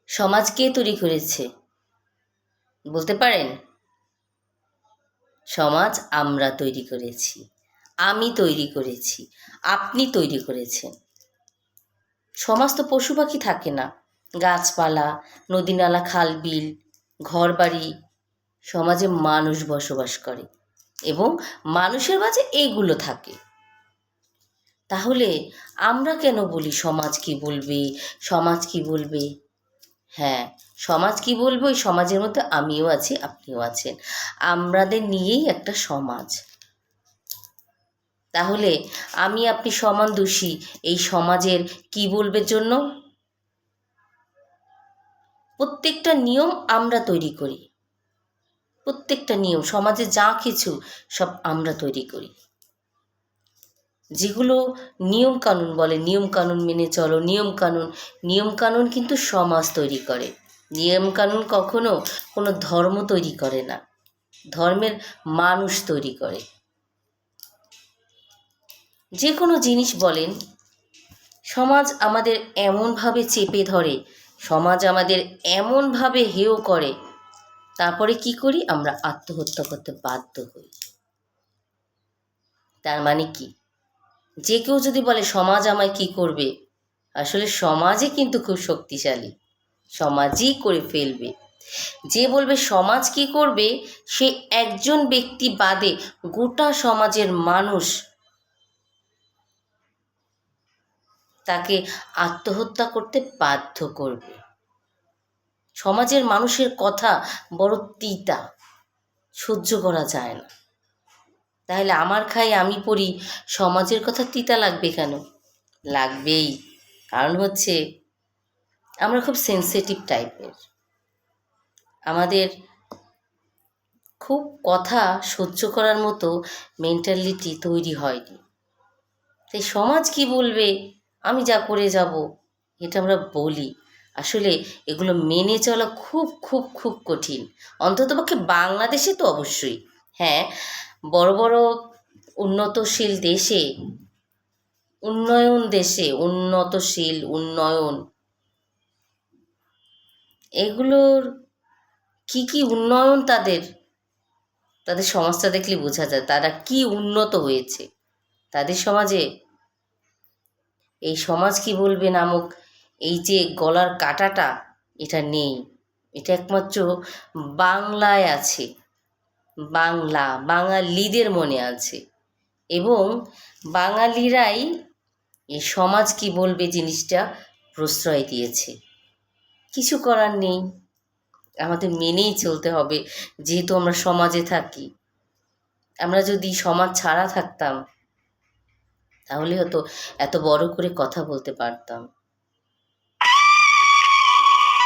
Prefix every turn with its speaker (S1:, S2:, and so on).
S1: সমাজ কে তৈরি করেছে বলতে পারেন? সমাজ আমরা তৈরি করেছি, আমি তৈরি করেছি, আপনি তৈরি করেছেন। সমাজ তো পশু পাখি থাকে না, গাছপালা, নদী নালা, খাল বিল, ঘর বাড়ি। সমাজে মানুষ বসবাস করে এবং মানুষের মাঝে এইগুলো থাকে। তাহলে আমরা কেন বলি সমাজ কি বলবে, সমাজ কি বলবে? হ্যাঁ, সমাজ কি বলবে, ওই সমাজের মধ্যে আমিও আছি, আপনিও আছেন। আমাদের নিয়েই একটা সমাজ। তাহলে আমি আপনি সমান দোষী এই সমাজের কি বলবে জন্য। প্রত্যেকটা নিয়ম আমরা তৈরি করি, প্রত্যেকটা নিয়ম সমাজে যা কিছু সব আমরা তৈরি করি। যেগুলো নিয়ম কানুন বলে, নিয়ম কানুন মেনে চলো, নিয়ম কানুন কিন্তু সমাজ তৈরি করে। নিয়ম কানুন কখনো কোনো ধর্ম তৈরি করে না, ধর্মের মানুষ তৈরি করে। যে কোনো জিনিস বলেন, সমাজ আমাদের এমনভাবে চেপে ধরে, সমাজ আমাদের এমনভাবে হেয় করে, তারপরে কি করি? আমরা আত্মহত্যা করতে বাধ্য হই। তার মানে কি? যে কেউ যদি বলে সমাজ আমায় কি করবে, আসলে সমাজই কিন্তু খুব শক্তিশালী, সমাজই করে ফেলবে। যে বলবে সমাজ কি করবে, সে একজন ব্যক্তি বাদে গোটা সমাজের মানুষ তাকে আত্মহত্যা করতে বাধ্য করবে। সমাজের মানুষের কথা বড় তিতা, সহ্য করা যায় না। তাহলে আমার খাই আমি পড়ি, সমাজের কথা তিতা লাগবে কেন? লাগবেই। কারণ হচ্ছে আমরা খুব সেনসিটিভ টাইপের, আমাদের খুব কথা সহ্য করার মতো মেন্টালিটি তৈরি হয়নি। তাই সমাজ কি বলবে, আমি যা করে যাব, এটা আমরা বলি। আসলে এগুলো মেনে চলা খুব খুব খুব কঠিন, অন্ততপক্ষে বাংলাদেশে তো অবশ্যই। হ্যাঁ, বড় বড় উন্নতশীল দেশে, উন্নয়ন, এগুলোর কি কি উন্নয়ন, তাদের সমাজটা দেখলে বোঝা যায় তারা কি উন্নত হয়েছে। তাদের সমাজে এই সমাজ কি বলবে নামক এই যে গলার কাঁটাটা, এটা নেই। এটা একমাত্র বাংলায় আছে, বাঙালিদের মনে আছে। এবং বাঙালিরাই এই সমাজ কি বলবে জিনিসটা প্রশ্রয় দিয়েছে। কিছু করার নেই, আমাদের মেনেই চলতে হবে, যেহেতু আমরা সমাজে থাকি। আমরা যদি সমাজ ছাড়া থাকতাম, তাহলে হয়তো এত বড় করে কথা বলতে পারতাম।